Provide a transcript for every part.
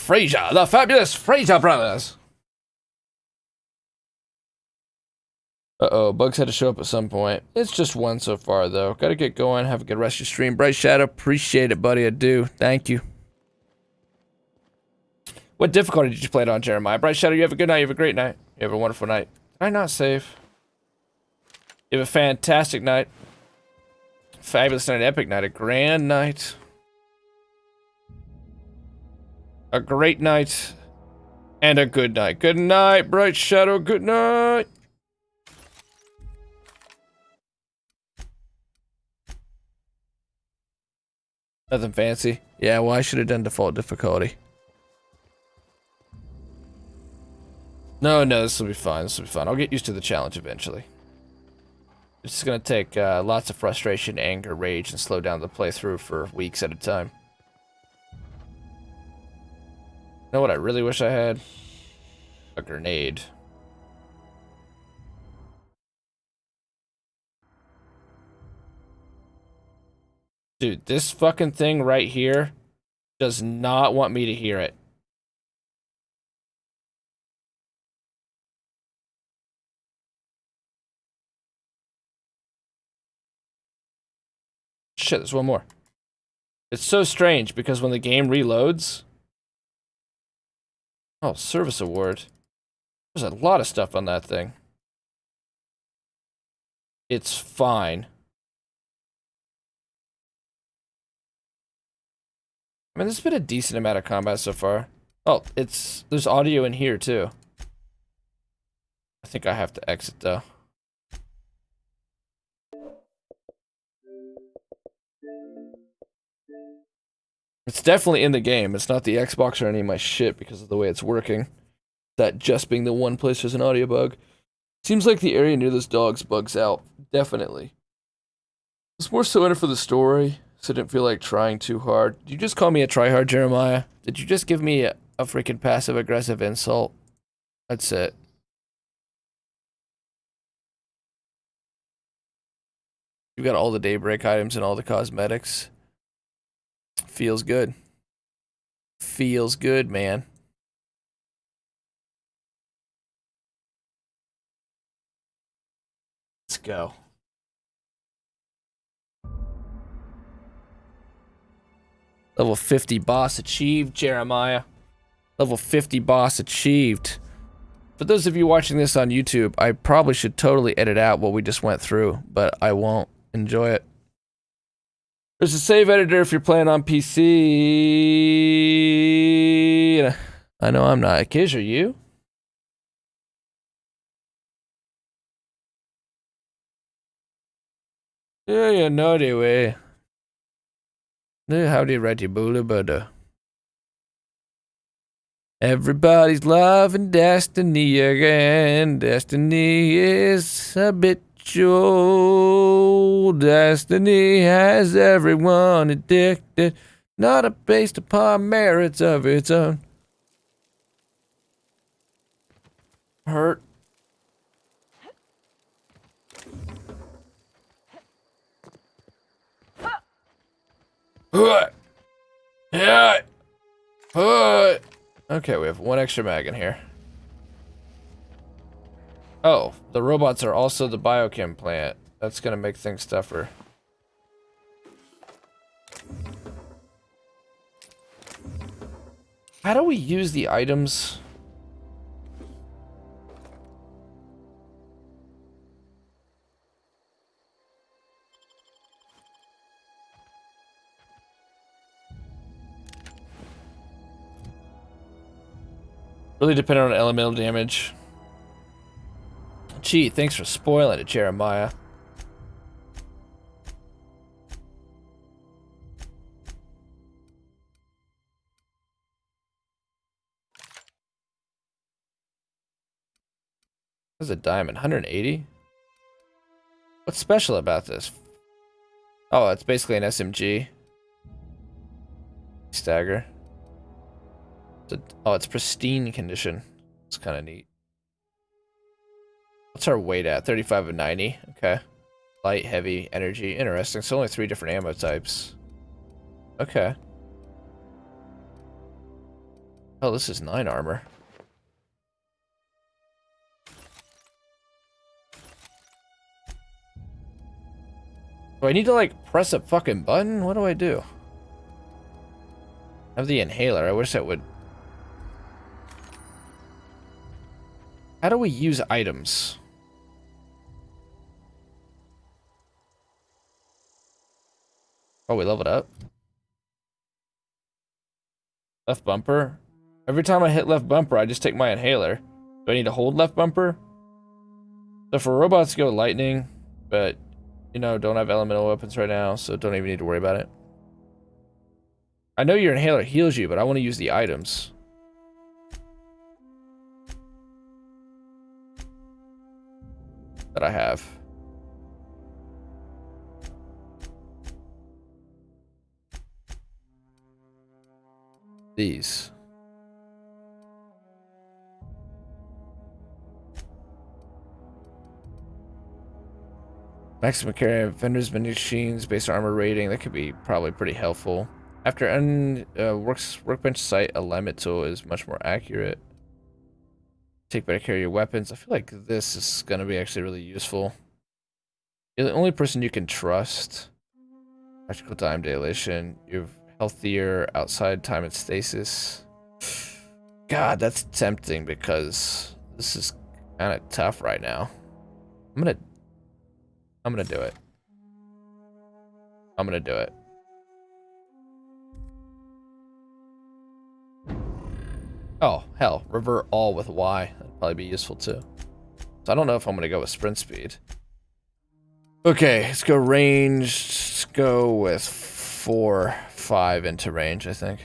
Fraser, the fabulous Fraser brothers. Uh-oh, bugs had to show up at some point. It's just one so far, though. Gotta get going. Have a good rest of your stream. Bright Shadow, appreciate it, buddy. I do. Thank you. What difficulty did you play it on, Jeremiah? Bright Shadow, you have a good night. You have a great night. You have a wonderful night. Did I not save? You have a fantastic night. Fabulous night, epic night, a grand night. A great night. And a good night. Good night, Bright Shadow. Good night. Nothing fancy. Yeah, well, I should have done default difficulty. No, this will be fine. This will be fun. I'll get used to the challenge eventually. It's gonna take lots of frustration, anger, rage, and slow down the playthrough for weeks at a time. You know what I really wish I had? A grenade. Dude, this fucking thing right here does not want me to hear it. Shit, there's one more. It's so strange because when the game reloads... Oh, service award. There's a lot of stuff on that thing. It's fine. I mean, there's been a decent amount of combat so far. Oh, there's audio in here too. I think I have to exit though. It's definitely in the game. It's not the Xbox or any of my shit because of the way it's working. That just being the one place there's an audio bug. Seems like the area near those dogs bugs out. Definitely. It's more so in it for the story, so I didn't feel like trying too hard. Did you just call me a tryhard, Jeremiah? Did you just give me a freaking passive-aggressive insult? That's it. You've got all the Daybreak items and all the cosmetics. Feels good. Feels good, man. Let's go. Level 50 boss achieved, Jeremiah. Level 50 boss achieved. For those of you watching this on YouTube, I probably should totally edit out what we just went through, but I won't. Enjoy it. There's a save editor if you're playing on PC. I know I'm not. Kiz, are you? Yeah, naughty way. Howdy, righty boola butter. Everybody's loving Destiny again. Destiny is habitual. Destiny has everyone addicted, not based upon merits of its own. Hurt. Okay, we have one extra mag in here. Oh, the robots are also the biochem plant. That's gonna make things tougher. How do we use the items? Really dependent on elemental damage. Gee, thanks for spoiling it, Jeremiah. This is a diamond, 180? What's special about this? Oh, it's basically an SMG. Stagger. Oh, it's pristine condition. It's kind of neat. What's our weight at? 35 of 90. Okay. Light, heavy, energy. Interesting. So only 3 different ammo types. Okay. Oh, this is 9 armor. Do I need to, like, press a fucking button? What do I do? I have the inhaler. I wish that would... How do we use items? Oh, we leveled up. Left bumper. Every time I hit left bumper, I just take my inhaler. Do I need to hold left bumper? So for robots, go lightning, but, you know, don't have elemental weapons right now, so don't even need to worry about it. I know your inhaler heals you, but I want to use the items. That I have. These. Maximum carry vendors machines based on armor rating. That could be probably pretty helpful. After workbench sight, a limit tool is much more accurate. Take better care of your weapons. I feel like this is going to be actually really useful. You're the only person you can trust. Practical time dilation. You have healthier outside time and stasis. God, that's tempting because this is kind of tough right now. I'm gonna do it. I'm gonna do it. Oh, hell. Revert all with Y. That'd probably be useful too. So I don't know if I'm gonna go with sprint speed. Okay, let's go range. Let's go with 4, 5 into range, I think.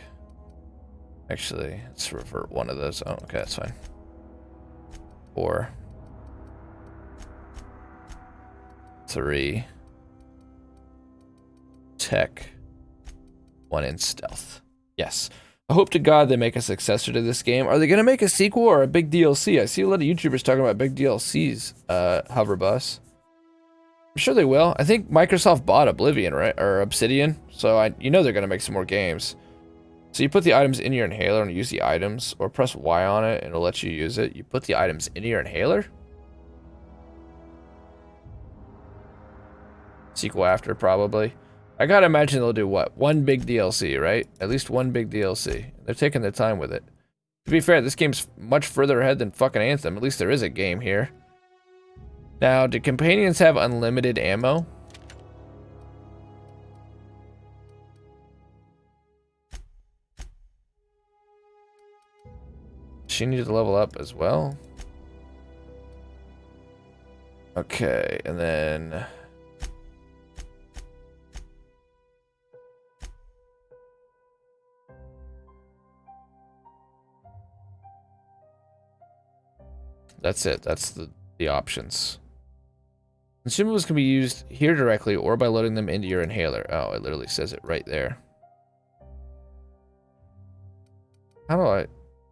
Actually, let's revert one of those. Oh, okay, that's fine. 4. 3. Tech. 1 in stealth. Yes. I hope to God they make a successor to this game. Are they going to make a sequel or a big DLC? I see a lot of YouTubers talking about big DLCs, Hover Bus. I'm sure they will. I think Microsoft bought Oblivion, right? Or Obsidian. So you know they're going to make some more games. So you put the items in your inhaler and use the items, or press Y on it and it'll let you use it. You put the items in your inhaler? Sequel after, probably. I gotta imagine they'll do what? One big DLC, right? At least one big DLC. They're taking their time with it. To be fair, this game's much further ahead than fucking Anthem. At least there is a game here. Now, do companions have unlimited ammo? She needed to level up as well. Okay, and then... That's it. That's the options. Consumables can be used here directly or by loading them into your inhaler. Oh, it literally says it right there. How do I...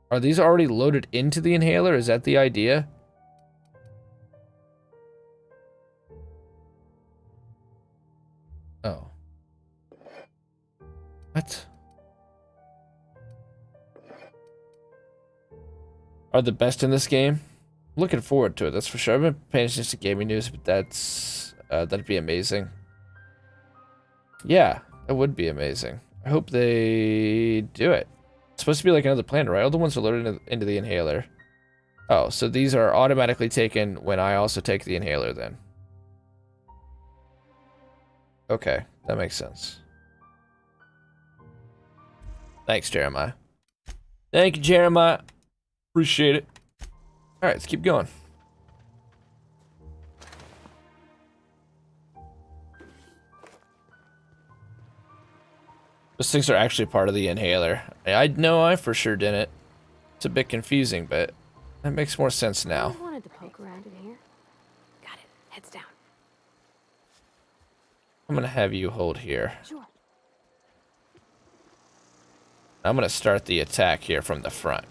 Are these already loaded into the inhaler? Is that the idea? Oh. What? Are the best in this game? Looking forward to it, that's for sure. I've been paying attention to gaming news, but that'd be amazing. Yeah, that would be amazing. I hope they do it. It's supposed to be like another planet, right? All the ones are loaded into the inhaler. Oh, so these are automatically taken when I also take the inhaler then. Okay, that makes sense. Thanks, Jeremiah. Thank you, Jeremiah. Appreciate it. Alright, let's keep going. Those things are actually part of the inhaler. I know I for sure didn't. It's a bit confusing, but that makes more sense now. I wanted to poke around in here. Got it. Heads down. I'm gonna have you hold here. Sure. I'm gonna start the attack here from the front.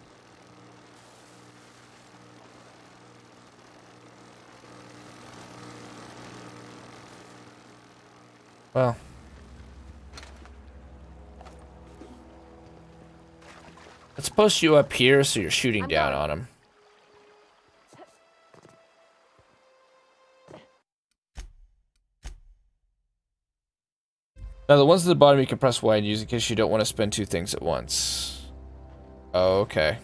Well. Let's post you up here so you're shooting down on him. Now the ones at the bottom you can press Y and use in case you don't want to spend two things at once. Oh, okay.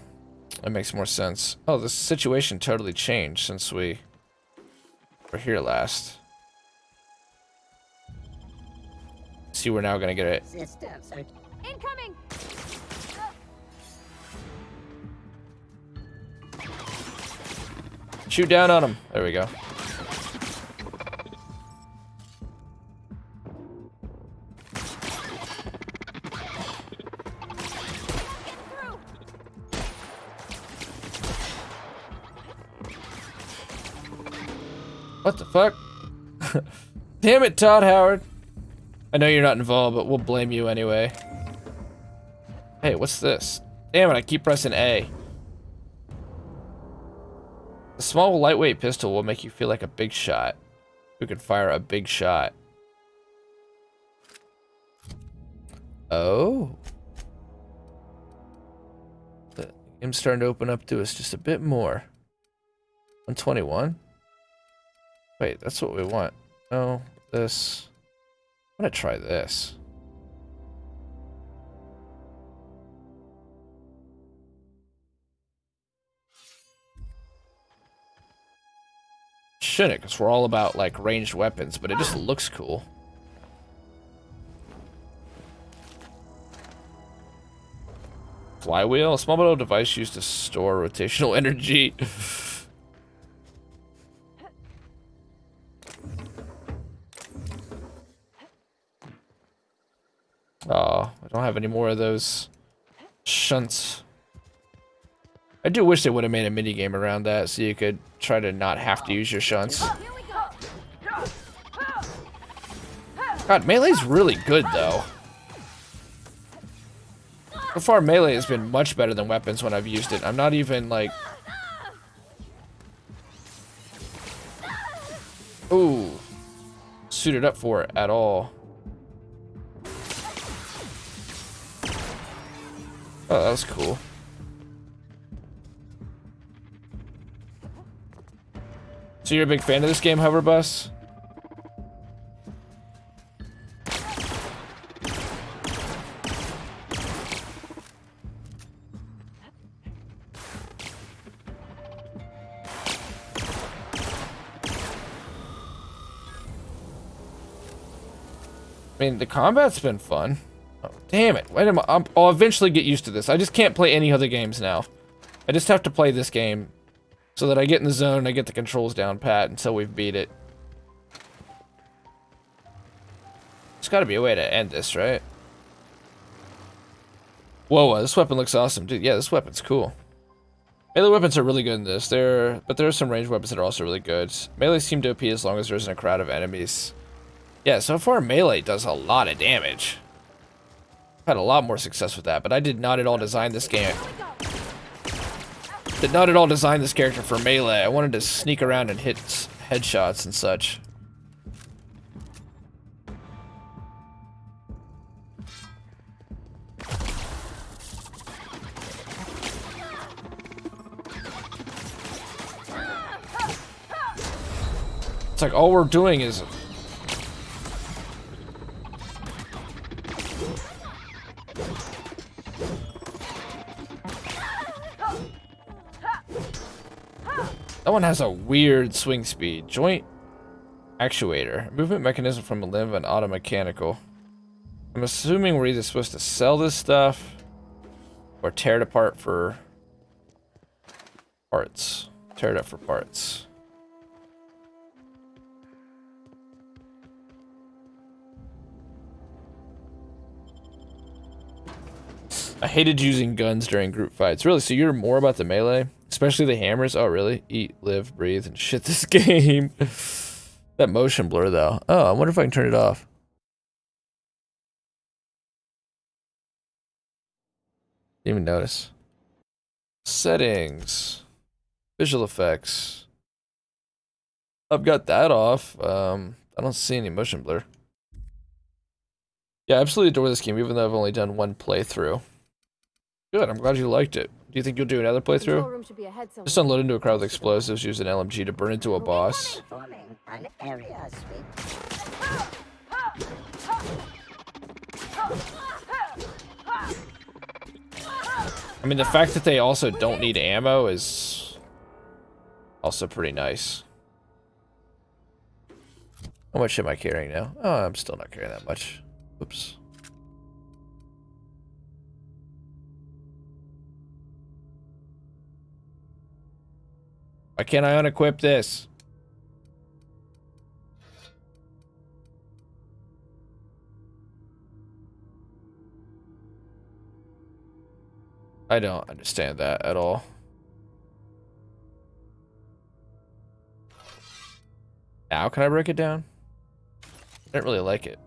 That makes more sense. Oh, the situation totally changed since we were here last. See, we're now gonna get it. Incoming! Shoot down on him. There we go. What the fuck? Damn it, Todd Howard. I know you're not involved, but we'll blame you anyway. Hey, what's this? Damn it, I keep pressing A. The small lightweight pistol will make you feel like a big shot. Who can fire a big shot? Oh. The game's starting to open up to us just a bit more. 121? Wait, that's what we want. No, this. I'm gonna try this. Shouldn't, because we're all about like ranged weapons, but it just looks cool. Flywheel, a small metal device used to store rotational energy. Oh, I don't have any more of those shunts. I do wish they would have made a mini game around that so you could try to not have to use your shunts. God, melee's really good though. So far, melee has been much better than weapons when I've used it. I'm not even like... Ooh. Suited up for it at all. Oh, that was cool. So you're a big fan of this game, Hoverbus? I mean, the combat's been fun. Oh, damn it. Wait a minute. I'll eventually get used to this. I just can't play any other games now. I just have to play this game so that I get in the zone and I get the controls down pat until we've beat it. There's gotta be a way to end this, right? Whoa, this weapon looks awesome. Dude, yeah, this weapon's cool. Melee weapons are really good in this. But there are some ranged weapons that are also really good. Melee seem to OP as long as there isn't a crowd of enemies. Yeah, so far melee does a lot of damage. I've had a lot more success with that, but I did not at all design this game. Did not at all design this character for melee. I wanted to sneak around and hit headshots and such. It's like all we're doing is... That one has a weird swing speed. Joint actuator. Movement mechanism from a limb and automechanical. I'm assuming we're either supposed to sell this stuff or tear it apart for parts. Tear it up for parts. I hated using guns during group fights. Really? So you're more about the melee? Especially the hammers? Oh, really? Eat, live, breathe, and shit this game. That motion blur, though. Oh, I wonder if I can turn it off. Didn't even notice. Settings. Visual effects. I've got that off. I don't see any motion blur. Yeah, I absolutely adore this game, even though I've only done one playthrough. Good, I'm glad you liked it. Do you think you'll do another Control playthrough? room should be ahead somewhere. Just unload into a crowd with explosives, use an LMG to burn into a boss. Forming an area sweep. I mean, the fact that they also don't need ammo is also pretty nice. How much am I carrying now? Oh, I'm still not carrying that much. Oops. Why can't I unequip this? I don't understand that at all. Now can I break it down? I don't really like it.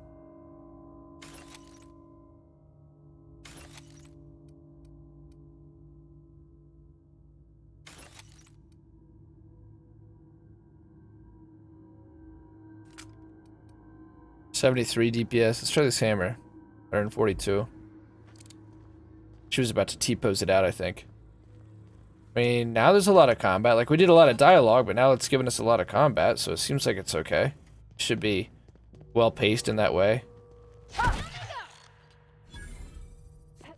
$73 DPS. Let's try this hammer. 142. She was about to T-pose it out, I think. I mean, now there's a lot of combat. Like, we did a lot of dialogue, but now it's giving us a lot of combat, so it seems like it's okay. Should be well-paced in that way.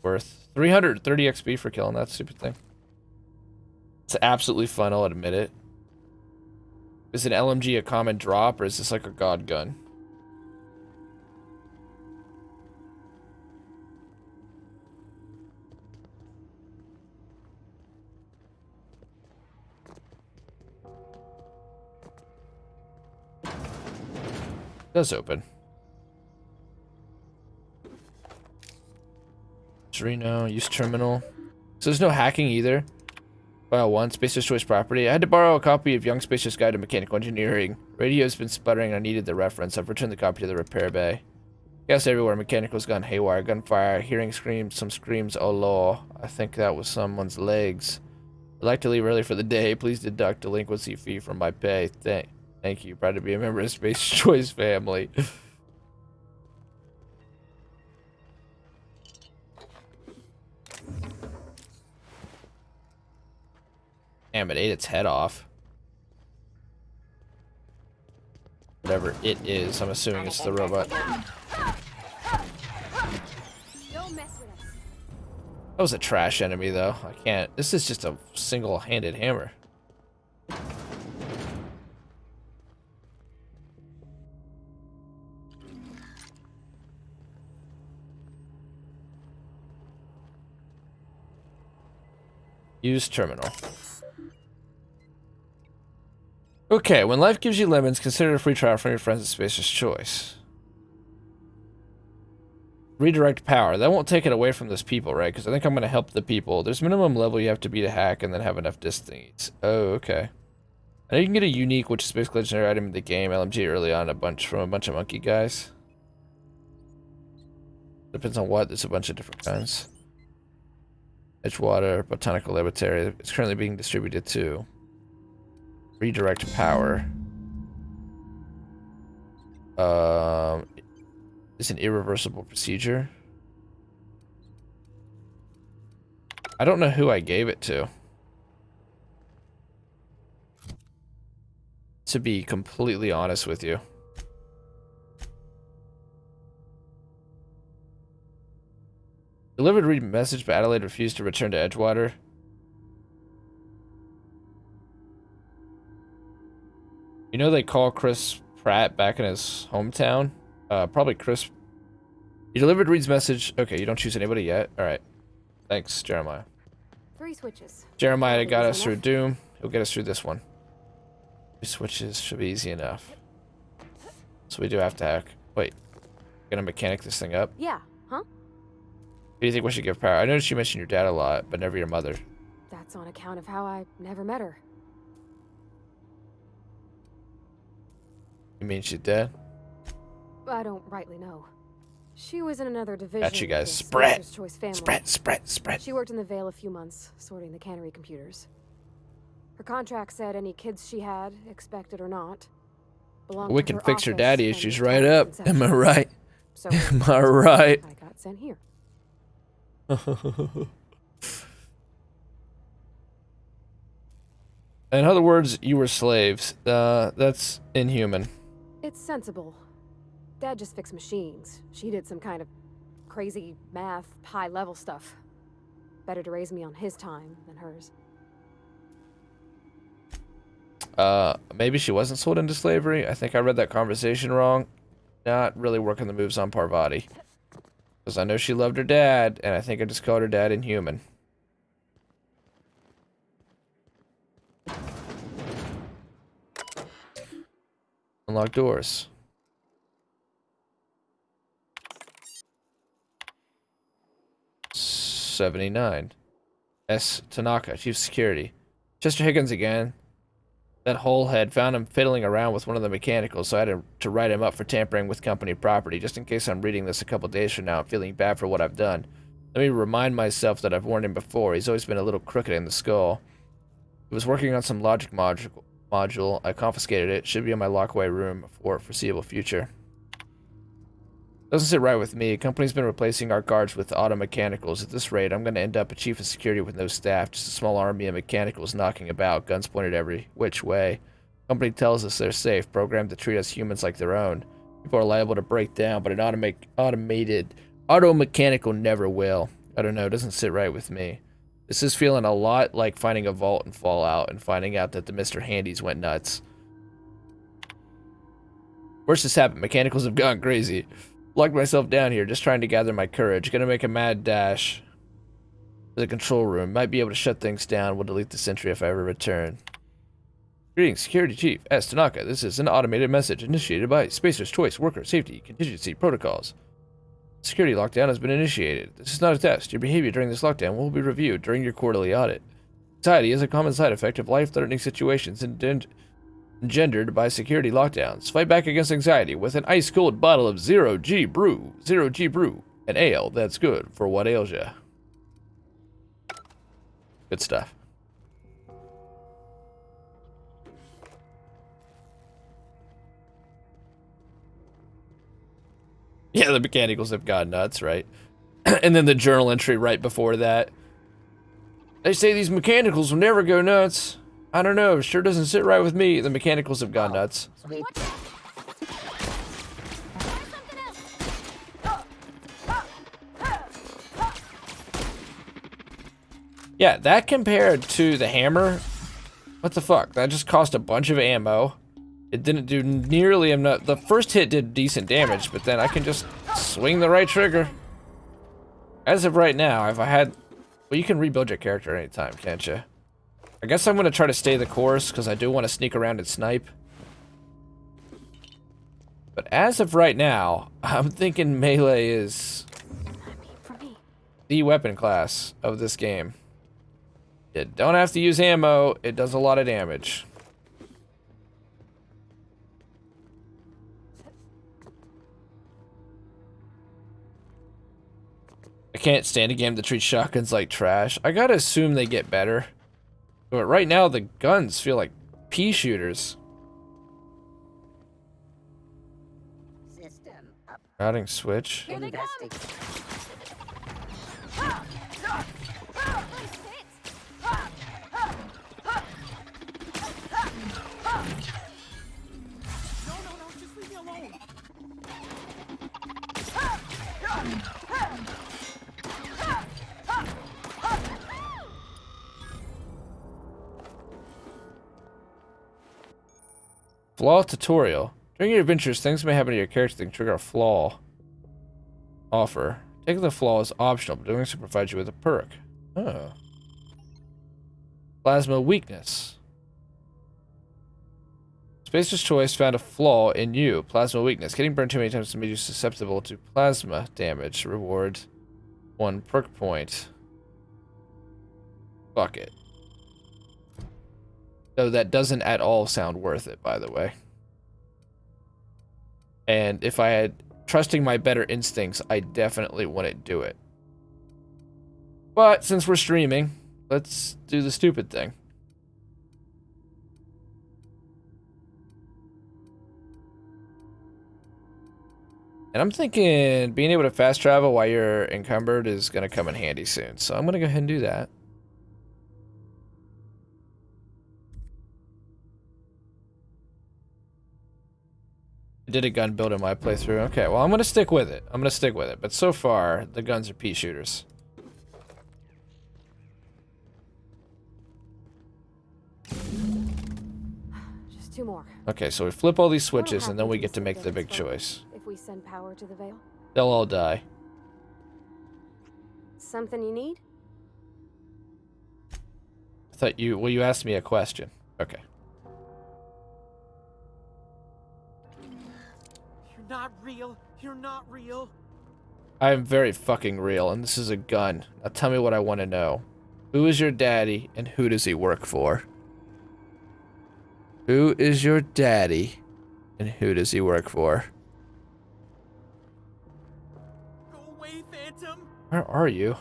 Worth 330 XP for killing that stupid thing. It's absolutely fun, I'll admit it. Is an LMG a common drop, or is this like a god gun? It does open. Reno, use terminal. So there's no hacking either. File 1, Spacer's Choice property. I had to borrow a copy of Young Spacer's Guide to Mechanical Engineering. Radio's been sputtering and I needed the reference. I've returned the copy to the repair bay. Gas everywhere. Mechanical's gone haywire. Gunfire. Hearing screams. Some screams. Oh, law. I think that was someone's legs. I'd like to leave early for the day. Please deduct delinquency fee from my pay. Thank you. Proud to be a member of Spacer's Choice family. Damn, it ate its head off. Whatever it is, I'm assuming it's the robot. Don't mess with us. That was a trash enemy, though. I can't. This is just a single-handed hammer. Use terminal. Okay, when life gives you lemons, consider a free trial from your friends at Spacer's Choice. Redirect power. That won't take it away from those people, right? Because I think I'm going to help the people. There's minimum level you have to be to hack and then have enough distance. Oh, okay. I know you can get a unique, which is basically a legendary item in the game. LMG early on from a bunch of monkey guys. Depends on what. There's a bunch of different kinds. Edgewater, Botanical Laboratory. It's currently being distributed to. Redirect power. It's an irreversible procedure. I don't know who I gave it to be completely honest with you. Delivered read message, but Adelaide refused to return to Edgewater. You know they call Chris Pratt back in his hometown? Probably Chris. You delivered Reed's message. Okay, you don't choose anybody yet. Alright. Thanks, Jeremiah. 3 switches. Jeremiah got us through Doom. He'll get us through this one. 3 switches should be easy enough. So we do have to hack. Wait. Gonna mechanic this thing up? Yeah, huh? Who do you think we should give power? I noticed you mentioned your dad a lot, but never your mother. That's on account of how I never met her. You mean she's dead? I don't rightly know. She was in another division. Got you guys. of the Spread. Spacer's Choice family. Spread. She worked in the Vale a few months, sorting the cannery computers. Her contract said any kids she had, expected or not, belonged We to can her fix her office daddy and issues the right time of up. Am I conception. right? So Am I right? I got sent here. In other words, you were slaves. That's inhuman. It's sensible. Dad just fixed machines. She did some kind of crazy math, high-level stuff. Better to raise me on his time than hers. Maybe she wasn't sold into slavery. I think I read that conversation wrong. Not really working the moves on Parvati. Because I know she loved her dad, and I think I just called her dad inhuman. Unlock doors. $79. S. Tanaka, Chief Security. Chester Higgins again. That whole head found him fiddling around with one of the mechanicals, so I had to write him up for tampering with company property. Just in case I'm reading this a couple days from now, I'm feeling bad for what I've done. Let me remind myself that I've warned him before. He's always been a little crooked in the skull. He was working on some logic module. I confiscated it. Should be in my lockaway room for foreseeable future. Doesn't sit right with me. Company's been replacing our guards with auto mechanicals. At this rate, I'm going to end up a chief of security with no staff. Just a small army of mechanicals knocking about, guns pointed every which way. Company tells us they're safe, programmed to treat us humans like their own. People are liable to break down, but an automated auto mechanical never will. I don't know. It doesn't sit right with me. This is feeling a lot like finding a vault in Fallout and finding out that the Mr. Handys went nuts. Worse has happened. Mechanicals have gone crazy. Locked myself down here, just trying to gather my courage. Gonna make a mad dash to the control room. Might be able to shut things down. We'll delete the sentry if I ever return. Greetings, Security Chief S. Tanaka. This is an automated message initiated by Spacer's Choice Worker Safety Contingency Protocols. Security lockdown has been initiated. This is not a test. Your behavior during this lockdown will be reviewed during your quarterly audit. Anxiety is a common side effect of life-threatening situations engendered by security lockdowns. Fight back against anxiety with an ice-cold bottle of Zero G Brew. Zero G Brew. An ale that's good for what ails ya. Good stuff. Yeah, the mechanicals have gone nuts, right? And then the journal entry right before that. They say these mechanicals will never go nuts. I don't know, sure doesn't sit right with me. The mechanicals have gone nuts. Sweet. Yeah, that compared to the hammer, what the fuck? That just cost a bunch of ammo. It didn't do nearly enough. The first hit did decent damage, but then I can just swing the right trigger. As of right now, if I had... Well, you can rebuild your character anytime, can't you? I guess I'm going to try to stay the course, because I do want to sneak around and snipe. But as of right now, I'm thinking melee is the weapon class of this game. You don't have to use ammo, it does a lot of damage. I can't stand a game that treats shotguns like trash. I gotta assume they get better. But right now, the guns feel like pea shooters. System up. Routing switch. Investing. Flaw tutorial. During your adventures, things may happen to your character that can trigger a flaw. Offer. Taking the flaw is optional, but doing so provides you with a perk. Oh. Plasma weakness. Spacer's Choice found a flaw in you. Plasma weakness. Getting burned too many times to make you susceptible to plasma damage. Reward 1 perk point. Fuck it. Though that doesn't at all sound worth it, by the way. And if I had trusting my better instincts, I definitely wouldn't do it. But since we're streaming, let's do the stupid thing. And I'm thinking being able to fast travel while you're encumbered is going to come in handy soon. So I'm going to go ahead and do that. I did a gun build in my playthrough. Okay, well, I'm gonna stick with it. But so far, the guns are pea shooters. Just 2 more. Okay, so we flip all these What'll switches, and then happen we to get to Mr. make the McDevitt's big folks choice. if we send power to the Veil? They'll all die. Something you need? I thought you asked me a question. Okay. You're not real. You're not real. I am very fucking real, and this is a gun. Now tell me what I want to know. Who is your daddy, and who does he work for? Who is your daddy, and who does he work for? Go away, Phantom. Where are you?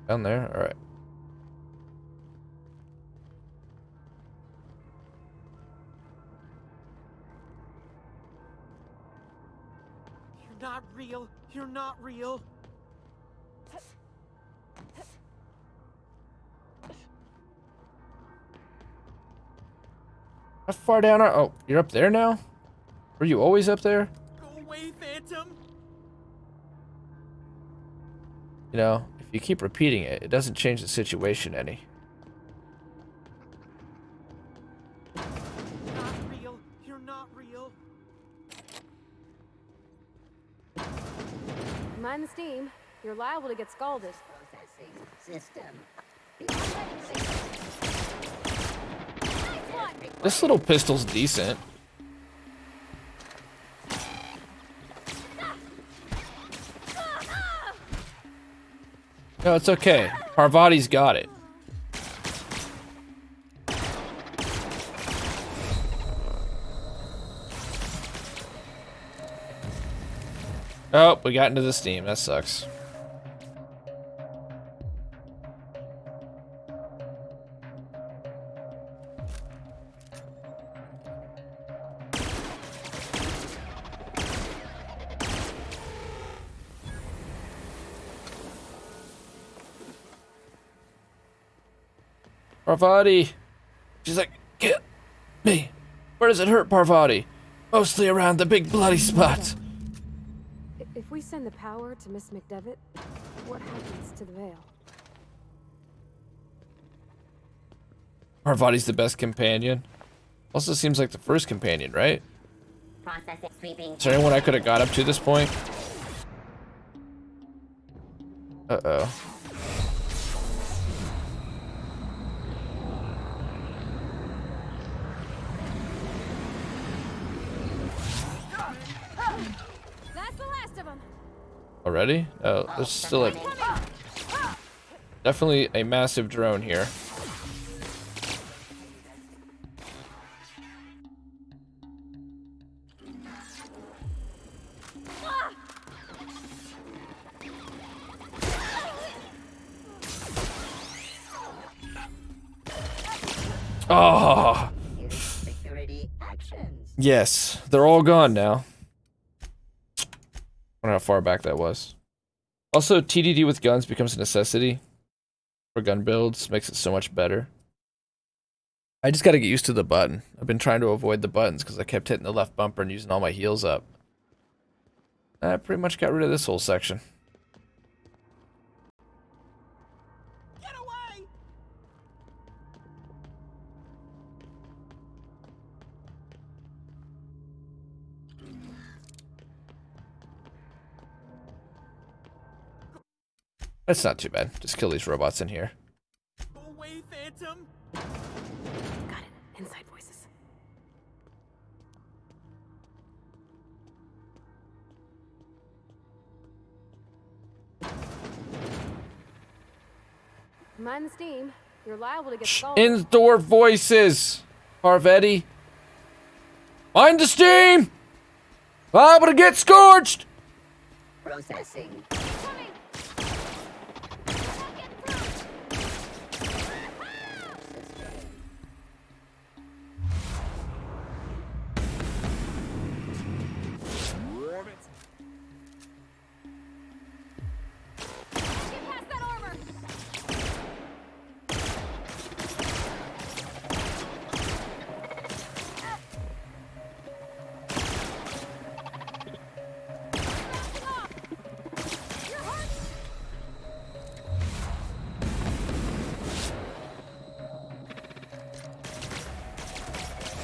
Down there? Alright. You're not real. You're not real. How far down are... Oh, you're up there now? Were you always up there? Go away, Phantom. You know, if you keep repeating it, it doesn't change the situation any. You're not real. You're not real. Mind the steam. You're liable to get scalded. Processing system. This little pistol's decent. No, it's okay. Parvati's got it. Oh, we got into the steam. That sucks. Parvati! She's like, get me! Where does it hurt, Parvati? Mostly around the big bloody spot. If we send the power to Miss McDevitt, what happens to the Veil? Parvati's the best companion. Also seems like the first companion, right? Processing sweeping. Is there anyone I could have got up to this point? Uh-oh. That's the last of them. Already? Oh, there's still a... Definitely a massive drone here. Oh, Security actions. yes. They're all gone now. I don't know how far back that was. Also, TDD with guns becomes a necessity for gun builds. Makes it so much better. I just gotta get used to the button. I've been trying to avoid the buttons because I kept hitting the left bumper and using all my heals up. I pretty much got rid of this whole section. Get away. That's not too bad. Just kill these robots in here. Go away, Phantom. Got it. Inside voices. Mind the steam. You're liable to get scalded. Indoor voices! Parvati. Mind the steam! Liable to get scorched! Processing. Get past that armor.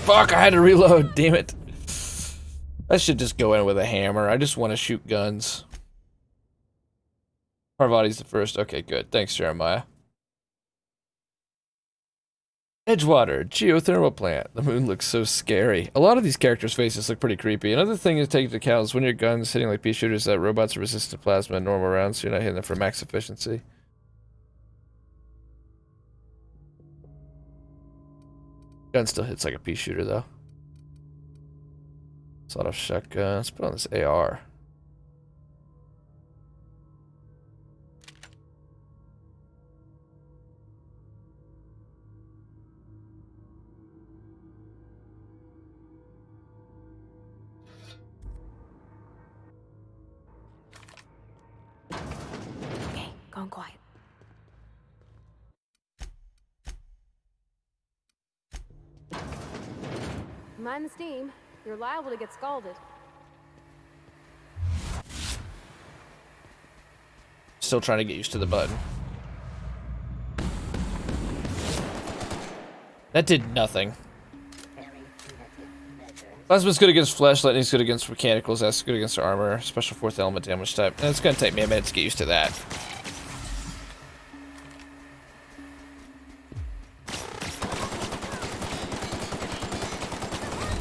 Fuck, I had to reload, damn it. I should just go in with a hammer. I just want to shoot guns. Parvati's the first. Okay, good. Thanks, Jeremiah. Edgewater, geothermal plant. The moon looks so scary. A lot of these characters' faces look pretty creepy. Another thing to take into account is when your gun's hitting like pea shooters, that robots are resistant to plasma in normal rounds, so you're not hitting them for max efficiency. Gun still hits like a pea shooter though. Sawed off shotgun. Let's put on this AR. Okay, gone quiet. Mind the steam. You're liable to get scalded. Still trying to get used to the button. That did nothing. Very limited measure. Plasma's good against flesh, lightning's good against mechanicals, that's good against armor, special fourth element damage type. And it's gonna take me a minute to get used to that.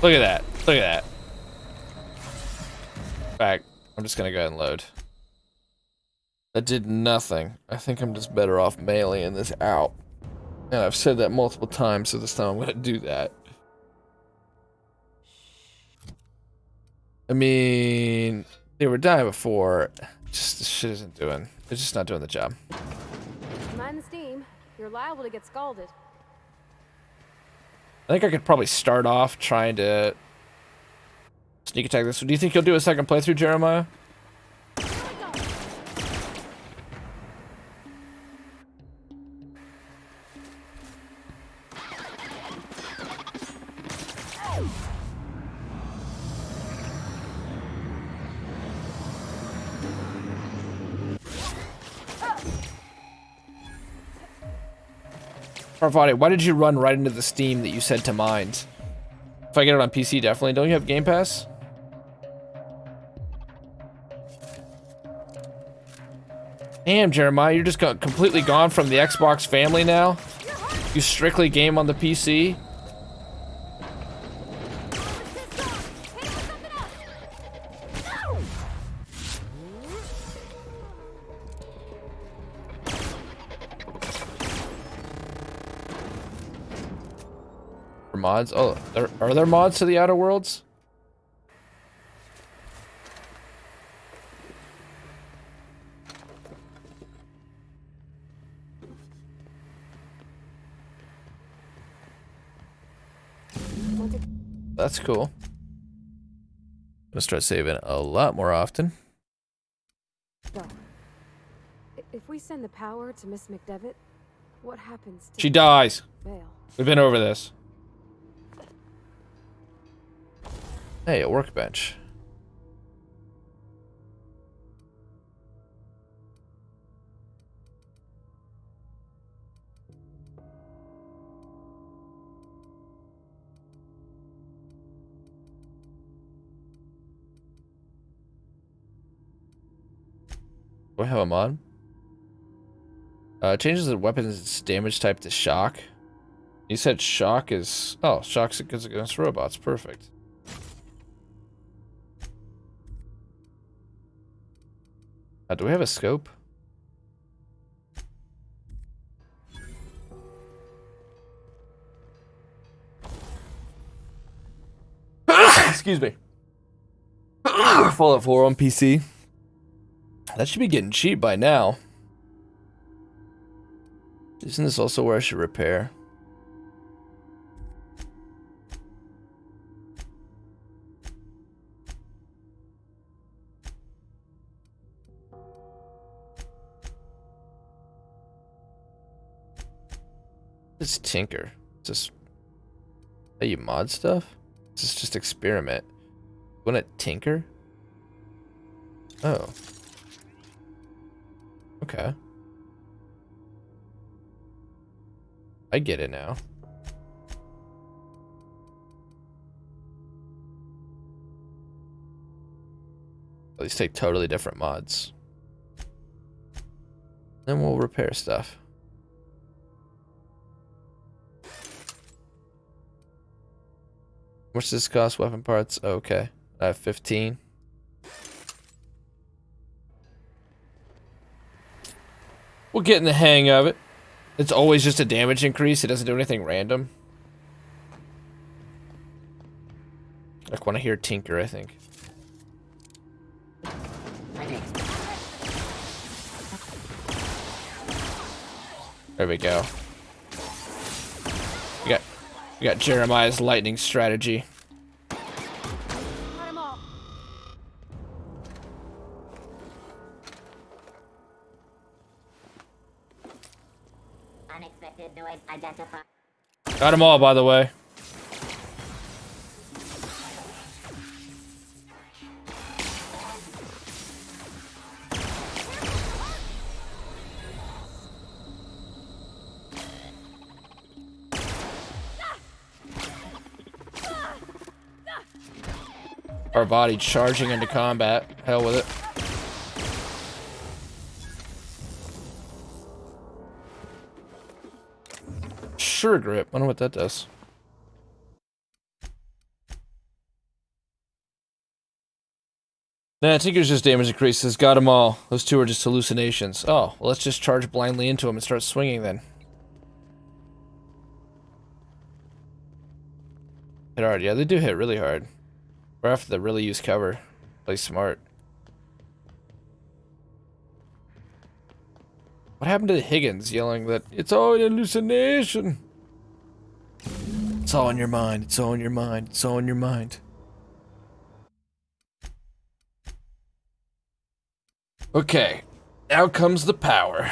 Look at that. Look at that. In fact, I'm just gonna go ahead and load. That did nothing. I think I'm just better off mailing this out. And I've said that multiple times, so this time I'm gonna do that. I mean, they were dying before. Just this shit isn't doing. It's just not doing the job. Mind the steam. You're liable to get scalded. I think I could probably start off trying to sneak attack this. Do you think you'll do a second playthrough, Jeremiah? Parvati, why did you run right into the Steam that you said to mind? If I get it on PC, definitely. Don't you have Game Pass? Damn, Jeremiah, you're just completely gone from the Xbox family now? You strictly game on the PC? Mods? Oh, are there mods to the Outer Worlds? That's cool. I'm gonna start saving a lot more often. So, if we send the power to Miss McDevitt, what happens to She dies. Vale? We've been over this. Hey, a workbench. Do I have a mod? Changes the weapon's damage type to shock. You said shock is... Oh, shock's against robots. Perfect. Do we have a scope? Excuse me. Fallout 4 on PC. That should be getting cheap by now. Isn't this also where I should repair? It's Tinker. Is this... Hey, you mod stuff? This is just experiment. Wanna Tinker? Oh. Okay. I get it now. These take totally different mods. Then we'll repair stuff. What's this cost? Weapon parts? Okay. I have 15. We'll get in the hang of it. It's always just a damage increase. It doesn't do anything random. Like when I hear Tinker, I think. There we go. We got Jeremiah's lightning strategy. Cut him off. Unexpected noise identified. Got them all, by the way. Our body charging into combat. Hell with it. Sure grip. I wonder what that does. Nah, Tinker's just damage increases. Got them all. Those two are just hallucinations. Oh, well, let's just charge blindly into them and start swinging then. Hit hard. Yeah, they do hit really hard. We're after the really use cover. Play smart. What happened to Higgins yelling that it's all an hallucination? It's all in your mind. It's all in your mind. It's all in your mind. Okay. Now comes the power.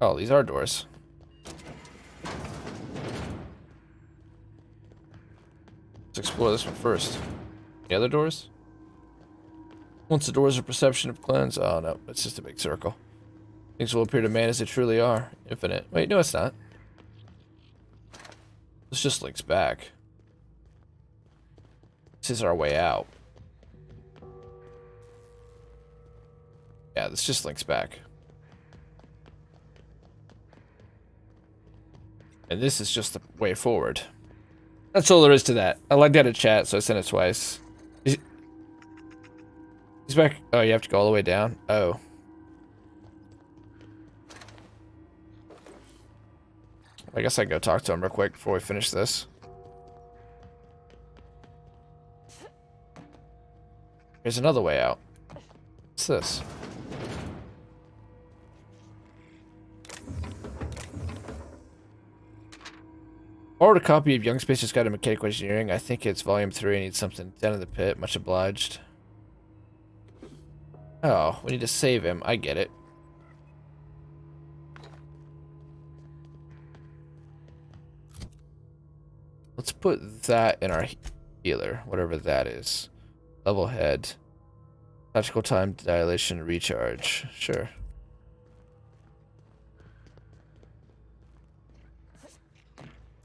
Oh, these are doors. Let's explore this one first. The other doors? Once the doors are perception of cleanse. Oh no, it's just a big circle. Things will appear to man as they truly are. Infinite. Wait, no it's not. This just links back. This is our way out. Yeah, this just links back. And this is just the way forward. That's all there is to that. I like that in chat, so I sent it twice. He's back. Oh, you have to go all the way down? Oh. I guess I can go talk to him real quick before we finish this. Here's another way out. What's this? Borrowed a copy of Young Spacer's Guide to Mechanical Engineering. I think it's volume 3. I need something down in the pit. Much obliged. Oh, we need to save him. I get it. Let's put that in our healer, whatever that is. Level head. Tactical time dilation recharge. Sure.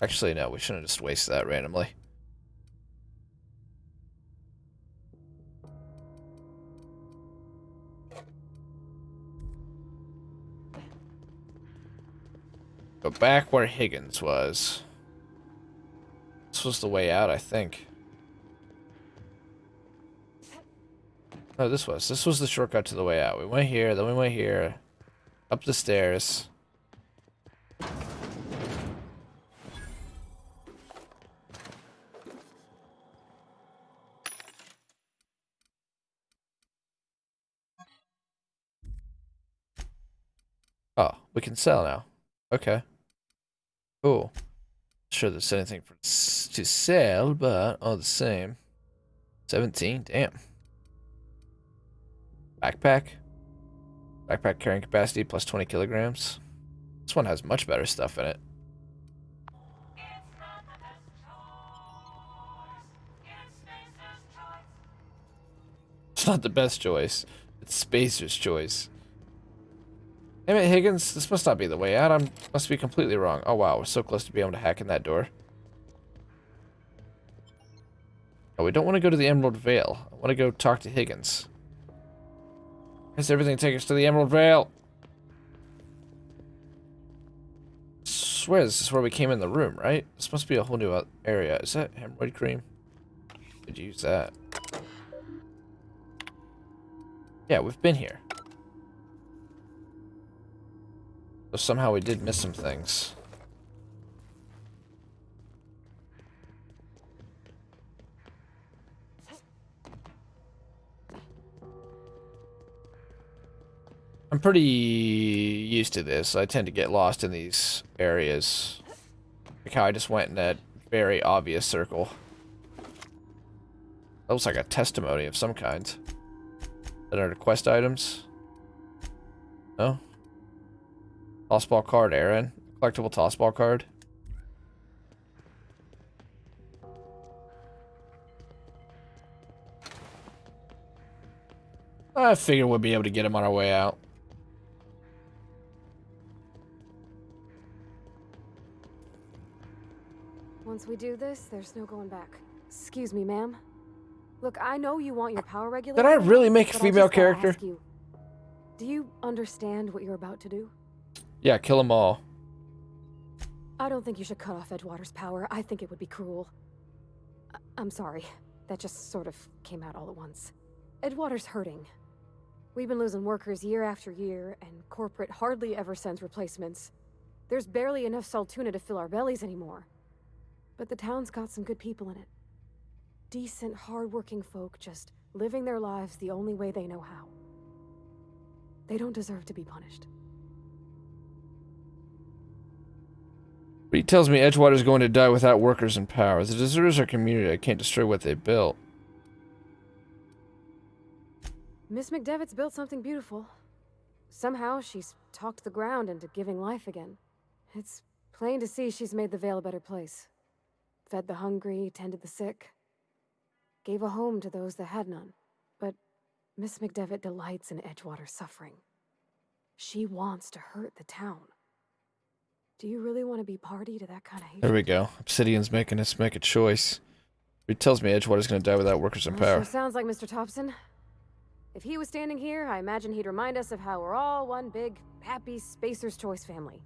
Actually, no, we shouldn't just waste that randomly. Go back where Higgins was. This was the way out, I think. No, this was. This was the shortcut to the way out. We went here, then we went here. Up the stairs. Oh, we can sell now. Okay. Cool. Not sure there's anything to sell, but all the same. 17, damn. Backpack. Backpack carrying capacity plus 20 kilograms. This one has much better stuff in it. It's not the best choice. It's Spacer's choice. Damn it, Higgins. This must not be the way out. I must be completely wrong. Oh, wow. We're so close to being able to hack in that door. Oh, we don't want to go to the Emerald Vale. I want to go talk to Higgins. Has everything take us to the Emerald Vale? Swear this is where we came in the room, right? This must be a whole new area. Is that hemorrhoid cream? Could use that. Yeah, we've been here. So somehow we did miss some things. I'm pretty used to this. I tend to get lost in these areas. Like how I just went in that very obvious circle. That looks like a testimony of some kind. That are quest items. No? Tossball card, Aaron. Collectible tossball card. I figured we'd be able to get him on our way out. Once we do this, there's no going back. Excuse me, ma'am. Look, I know you want your power regulator. Did I really make a but I female just gotta character? ask you, do you understand what you're about to do? Yeah, kill them all. I don't think you should cut off Edgewater's power. I think it would be cruel. I'm sorry. That just sort of came out all at once. Edgewater's hurting. We've been losing workers year after year, and corporate hardly ever sends replacements. There's barely enough Saltuna to fill our bellies anymore. But the town's got some good people in it. Decent, hard-working folk just living their lives the only way they know how. They don't deserve to be punished. But he tells me Edgewater's going to die without workers in power. The deserters are community. I can't destroy what they built. Miss McDevitt's built something beautiful. Somehow she's talked the ground into giving life again. It's plain to see she's made the Vale a better place. Fed the hungry, tended the sick. Gave a home to those that had none. But Miss McDevitt delights in Edgewater's suffering. She wants to hurt the town. Do you really want to be party to that kind of hate? There we go. Obsidian's making us make a choice. He tells me Edgewater's going to die without workers in power. Sure sounds like Mr. Thompson. If he was standing here, I imagine he'd remind us of how we're all one big, happy Spacer's Choice family.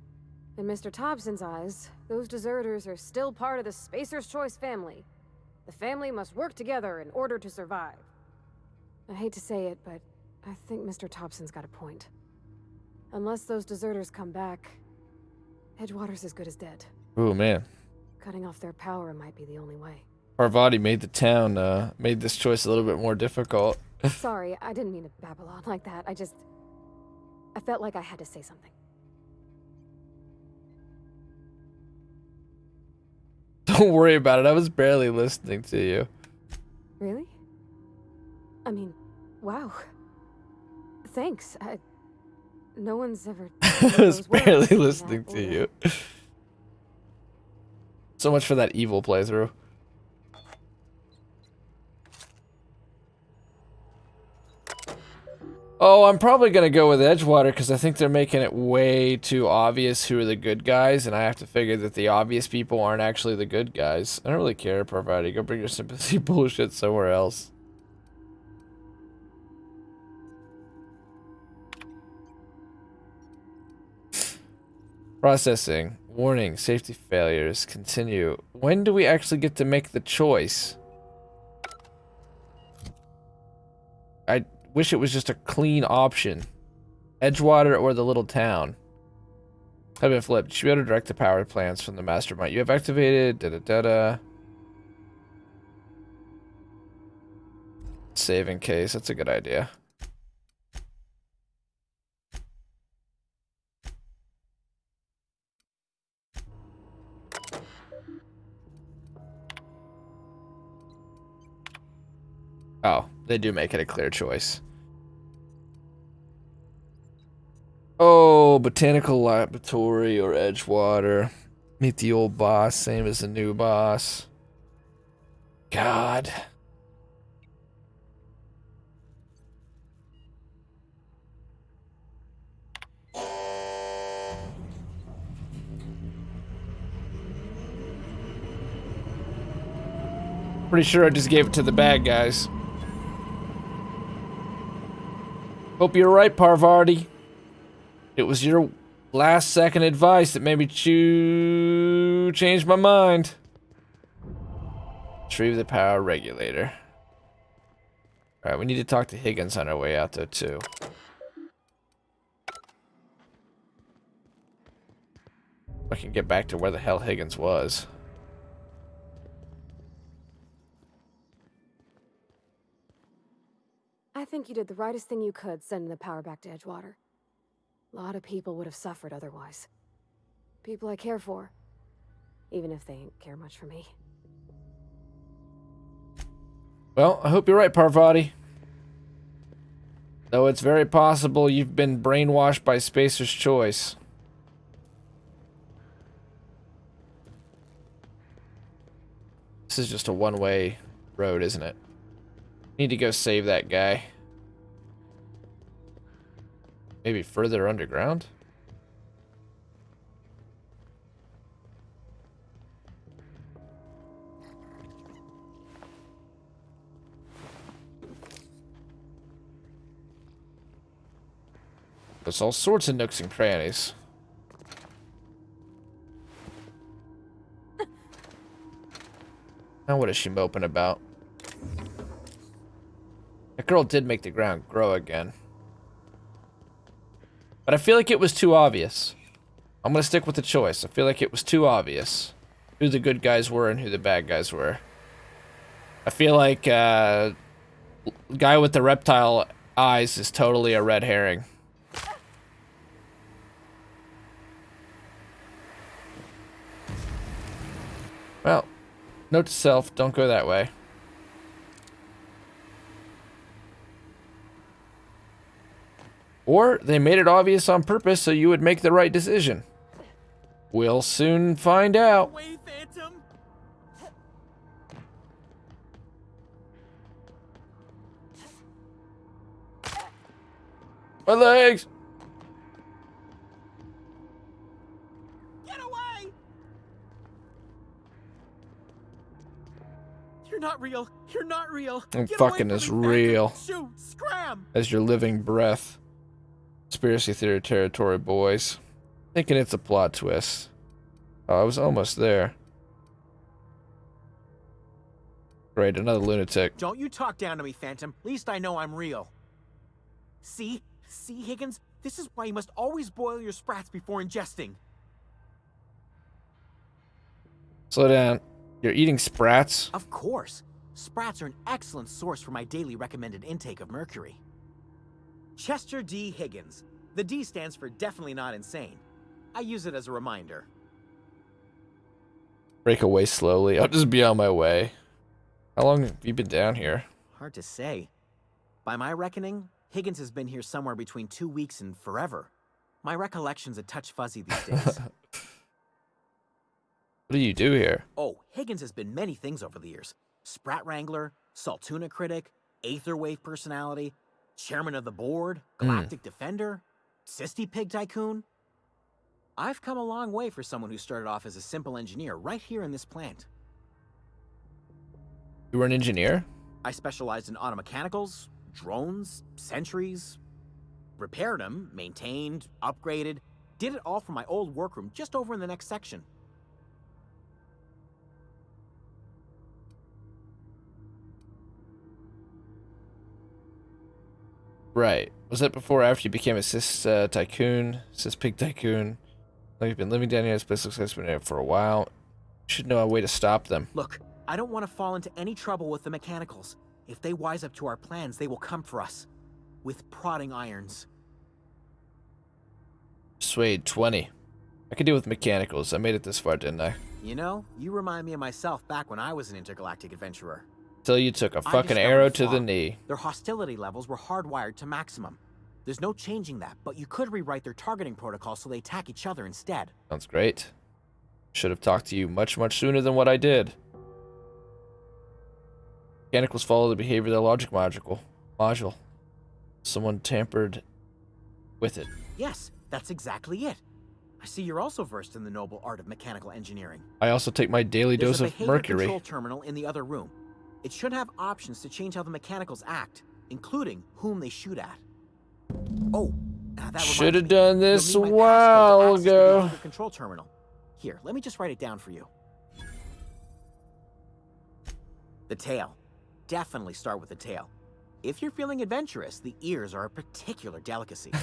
In Mr. Thompson's eyes, those deserters are still part of the Spacer's Choice family. The family must work together in order to survive. I hate to say it, but I think Mr. Thompson's got a point. Unless those deserters come back, Edgewater's as good as dead. Ooh, man. Cutting off their power might be the only way. Parvati made the town, made this choice a little bit more difficult. Sorry, I didn't mean to babble on like that. I felt like I had to say something. Don't worry about it. I was barely listening to you. Really? I mean, wow. Thanks. No one's ever. I was barely listening to you. So much for that evil playthrough. Oh, I'm probably gonna go with Edgewater because I think they're making it way too obvious who are the good guys, and I have to figure that the obvious people aren't actually the good guys. I don't really care, Parvati. Go bring your sympathy bullshit somewhere else. Processing. Warning. Safety failures. Continue. When do we actually get to make the choice? I wish it was just a clean option. Edgewater or the little town. Have been flipped. You should be able to direct the power plants from the mastermind. You have activated. Da-da-da-da. Save in case. That's a good idea. Oh, they do make it a clear choice. Oh, Botanical Laboratory or Edgewater. Meet the old boss, same as the new boss. God. Pretty sure I just gave it to the bad guys. Hope you're right, Parvati. It was your last second advice that made me change my mind. Retrieve the power regulator. Alright, we need to talk to Higgins on our way out though too. I can get back to where the hell Higgins was. I think you did the rightest thing you could sending the power back to Edgewater. A lot of people would have suffered otherwise. People I care for. Even if they ain't care much for me. Well, I hope you're right, Parvati. Though it's very possible you've been brainwashed by Spacer's choice. This is just a one-way road, isn't it? Need to go save that guy. Maybe further underground? There's all sorts of nooks and crannies. Now what is she moping about? That girl did make the ground grow again. But I feel like it was too obvious. I'm gonna stick with the choice. I feel like it was too obvious who the good guys were and who the bad guys were. I feel like guy with the reptile eyes is totally a red herring. Well, note to self, don't go that way. Or they made it obvious on purpose so you would make the right decision. We'll soon find out. Away, Phantom! My legs! Get away! You're not real. You're not real. I'm Get away fucking from is me, Phantom. real. Shoot! Scram! As your living breath. Conspiracy theory territory, boys. Thinking it's a plot twist. Oh, I was almost there. Great, another lunatic. Don't you talk down to me, Phantom. Least I know I'm real. See? See, Higgins? This is why you must always boil your sprats before ingesting. Slow down. You're eating sprats? Of course. Sprats are an excellent source for my daily recommended intake of mercury. Chester D. Higgins. The D stands for definitely not insane. I use it as a reminder. Break away slowly. I'll just be on my way. How long have you been down here? Hard to say. By my reckoning, Higgins has been here somewhere between 2 weeks and forever. My recollection's a touch fuzzy these days. What do you do here? Oh, Higgins has been many things over the years. Sprat Wrangler, Saltuna Critic, Aetherwave Personality, Chairman of the Board, Galactic Defender, Sisty Pig Tycoon. I've come a long way for someone who started off as a simple engineer right here in this plant. You were an engineer? I specialized in automechanicals, drones, sentries, repaired them, maintained, upgraded, did it all from my old workroom just over in the next section. Right. Was that before or after you became a cis tycoon? Cis pig tycoon? Like you've been living down here, this place looks like it's been here for a while. You should know a way to stop them. Look, I don't want to fall into any trouble with the mechanicals. If they wise up to our plans, they will come for us. With prodding irons. Suede 20. I could deal with mechanicals. I made it this far, didn't I? You know, you remind me of myself back when I was an intergalactic adventurer. Till you took a I fucking discovered arrow a to the flaw. knee. Their hostility levels were hardwired to maximum. There's no changing that, but you could rewrite their targeting protocol so they attack each other instead. Sounds great. Should have talked to you much, much sooner than what I did. Mechanicals follow the behavior of the logic module. Someone tampered with it. Yes, that's exactly it. I see you're also versed in the noble art of mechanical engineering. I also take my daily There's dose a of behavior mercury. control terminal in the other room. It should have options to change how the mechanicals act, including whom they shoot at. Oh, that reminds Should have me. done You'll this need a my passcode to while access the ago. behavior control terminal. Here, let me just write it down for you. The tail. Definitely start with the tail. If you're feeling adventurous, the ears are a particular delicacy.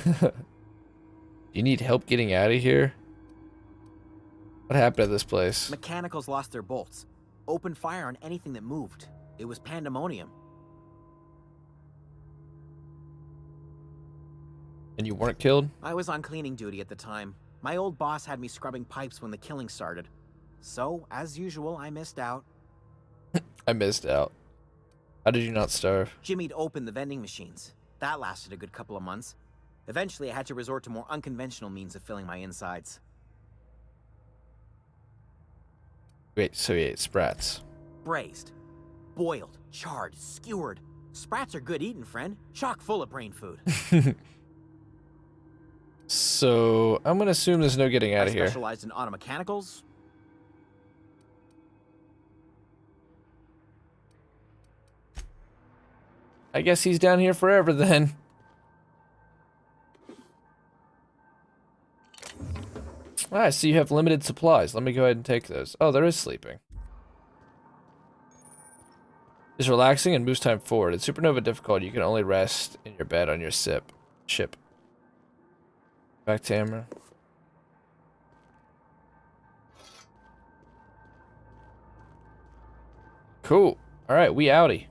You need help getting out of here? What happened to this place? Mechanicals lost their bolts. Opened fire on anything that moved. It was pandemonium. And you weren't killed? I was on cleaning duty at the time. My old boss had me scrubbing pipes when the killing started. So, as usual, I missed out. I missed out. How did you not starve? Jimmy'd opened the vending machines. That lasted a good couple of months. Eventually, I had to resort to more unconventional means of filling my insides. Wait, so he ate sprats. Braised, boiled, charred, skewered. Sprats are good eating, friend. Chock full of brain food. So, I'm gonna assume there's no getting out I of here. specialized in automechanicals. I guess he's down here forever then. Ah, so you have limited supplies. Let me go ahead and take those. Oh, there is sleeping. It's relaxing and moves time forward. In Supernova difficulty, you can only rest in your bed on your ship. Back to Amber. Cool. Alright, we outie.